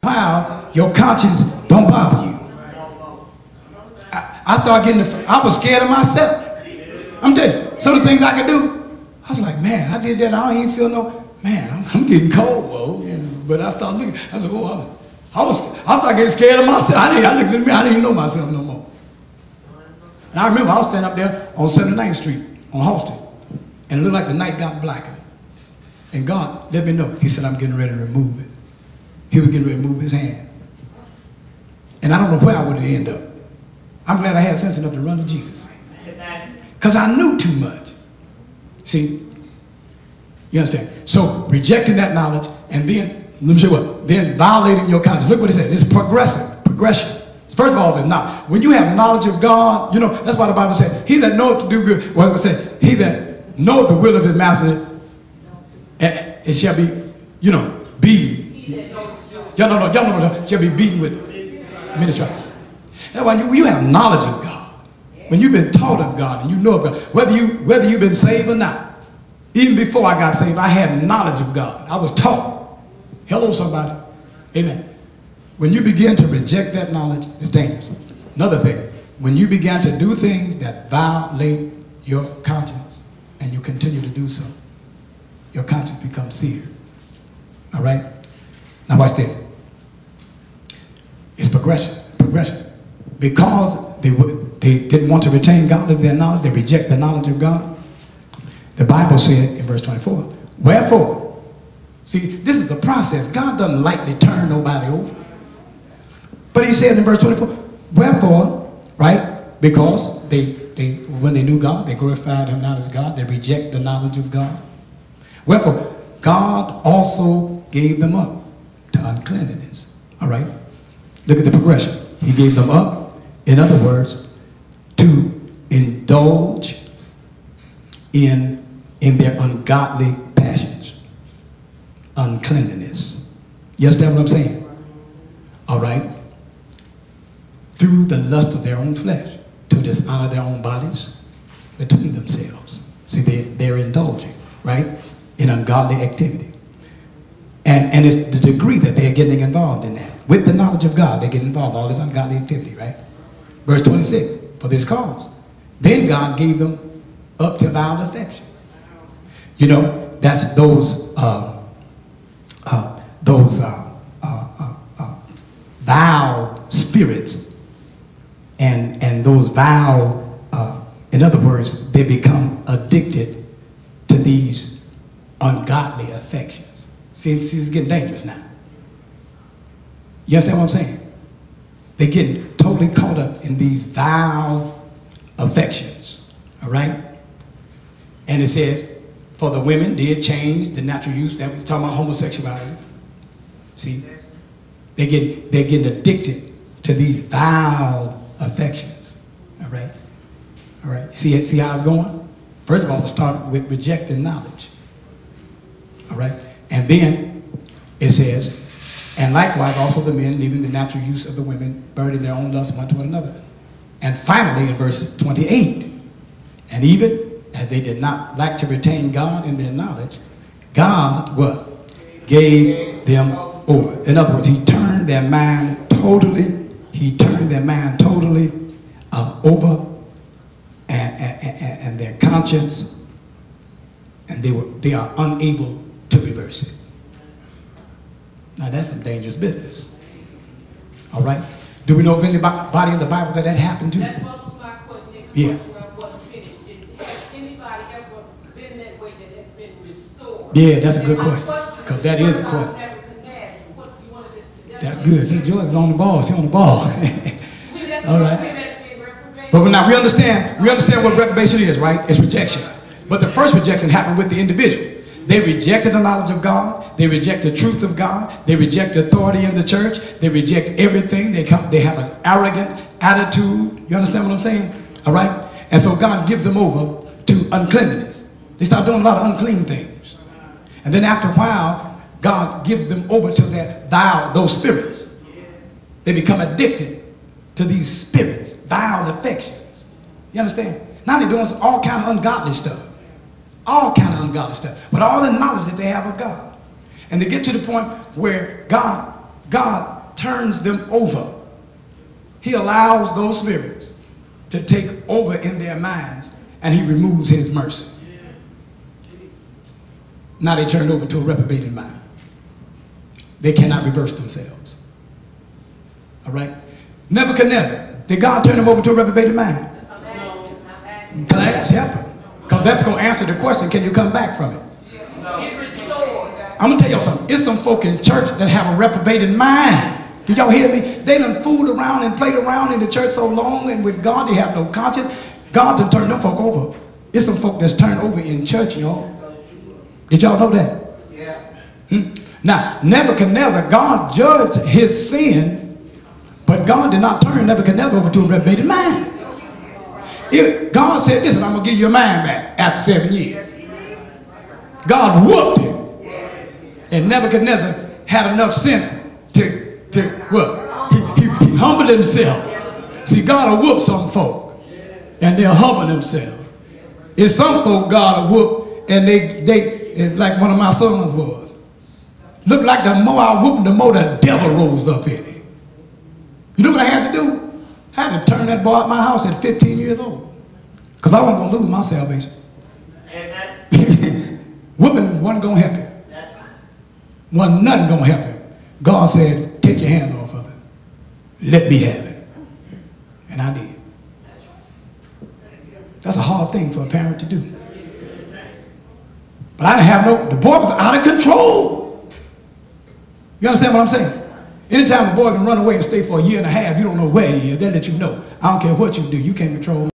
How your conscience don't bother you. I started getting, I was scared of myself. I'm telling you, some of the things I could do, I was like, man, I did that, I don't even feel no, man, I'm getting cold, whoa. But I started looking, I said, oh, I started getting scared of myself. I looked at me, I didn't even know myself no more. And I remember I was standing up there on 79th Street, on Halston, and it looked like the night got blacker. And God let me know. He said, I'm getting ready to remove it. He was getting ready to move his hand. And I don't know where I would have ended up. I'm glad I had sense enough to run to Jesus. Because I knew too much. See? You understand? So rejecting that knowledge and then, let me show you what, then violating your conscience. Look what it said. It's progression. First of all, it's not. When you have knowledge of God, you know, that's why the Bible said, he that knoweth to do good, well, it said, he that knoweth the will of his master, it shall be, you know, beaten. Y'all know, shall be beaten with ministry. That's why you have knowledge of God. When you've been taught of God and you know of God, whether you've been saved or not. Even before I got saved, I had knowledge of God. I was taught. Hello, somebody. Amen. When you begin to reject that knowledge, it's dangerous. Another thing, when you begin to do things that violate your conscience and you continue to do so, your conscience becomes seared. All right? Now watch this. It's progression. Because they didn't want to retain God as their knowledge, they reject the knowledge of God. The Bible said in verse 24, wherefore, see, this is a process. God doesn't lightly turn nobody over. But he said in verse 24, wherefore, right, because when they knew God, they glorified him not as God, they reject the knowledge of God. Wherefore, God also gave them up to uncleanness. All right? Look at the progression. He gave them up, in other words, to indulge in their ungodly passions. Uncleanliness. You understand what I'm saying? All right? Through the lust of their own flesh, to dishonor their own bodies between themselves. See, they're indulging, right, in ungodly activity. And it's the degree that they're getting involved in that. With the knowledge of God, they get involved in all this ungodly activity, right? Verse 26, for this cause. Then God gave them up to vile affections. You know, that's those vile spirits and those vile, in other words, they become addicted to these ungodly affections. See, it's getting dangerous now. You understand what I'm saying? They're getting totally caught up in these vile affections. All right? And it says, for the women did change the natural use. That was talking about homosexuality. See? They're getting addicted to these vile affections. All right? All right? See how it's going? First of all, it started with rejecting knowledge. All right? And then it says, and likewise also the men, leaving the natural use of the women, burning their own lust one toward another. And finally in verse 28, and even as they did not like to retain God in their knowledge, God, what? Gave them over. In other words, he turned their mind totally, over, and their conscience, and they are unable to reverse it. Now that's some dangerous business. All right? Do we know of anybody in the Bible that happened to? That's what was my question. Yeah. Has anybody ever been that way that has been restored? Yeah, that's a good question. Because that is the question. That's good. Since George is on the ball, she's on the ball. All right. But now we understand what reprobation is, right? It's rejection. But the first rejection happened with the individual. They rejected the knowledge of God. They reject the truth of God. They reject authority in the church. They reject everything. They have an arrogant attitude. You understand what I'm saying? All right? And so God gives them over to uncleanliness. They start doing a lot of unclean things. And then after a while, God gives them over to those spirits. They become addicted to these spirits, vile affections. You understand? Now they're doing all kind of ungodly stuff. All kind of ungodly stuff. With all the knowledge that they have of God. And they get to the point where God God turns them over. He allows those spirits to take over in their minds, and he removes his mercy. Now they turned over to a reprobated mind. They cannot reverse themselves. All right? Nebuchadnezzar, did God turn him over to a reprobated mind? Can I ask? Help him. Because that's going to answer the question, can you come back from it? I'm going to tell y'all something. It's some folk in church that have a reprobated mind. Did y'all hear me? They done fooled around and played around in the church so long, and with God they have no conscience. God done turned them folk over. It's some folk that's turned over in church, y'all. Did y'all know that? Yeah. Now, Nebuchadnezzar, God judged his sin, but God did not turn Nebuchadnezzar over to a reprobated mind. If God said, listen, I'm going to give you your mind back after 7 years. God whooped him. And Nebuchadnezzar had enough sense to what? He humbled himself. See, God will whoop some folk, and they'll humble themselves. It's some folk God will whoop, and they like one of my sons was. Looked like the more I whooped, the more the devil rose up in it. You know what I had to do? I had to turn that boy out my house at 15 years old. Because I wasn't going to lose my salvation. Whooping wasn't going to help him. Wasn't nothing going to help him. God said, take your hands off of it. Let me have it. And I did. That's a hard thing for a parent to do. But I didn't have no, the boy was out of control. You understand what I'm saying? Anytime a boy can run away and stay for a year and a half, you don't know where he is. They let you know. I don't care what you do. You can't control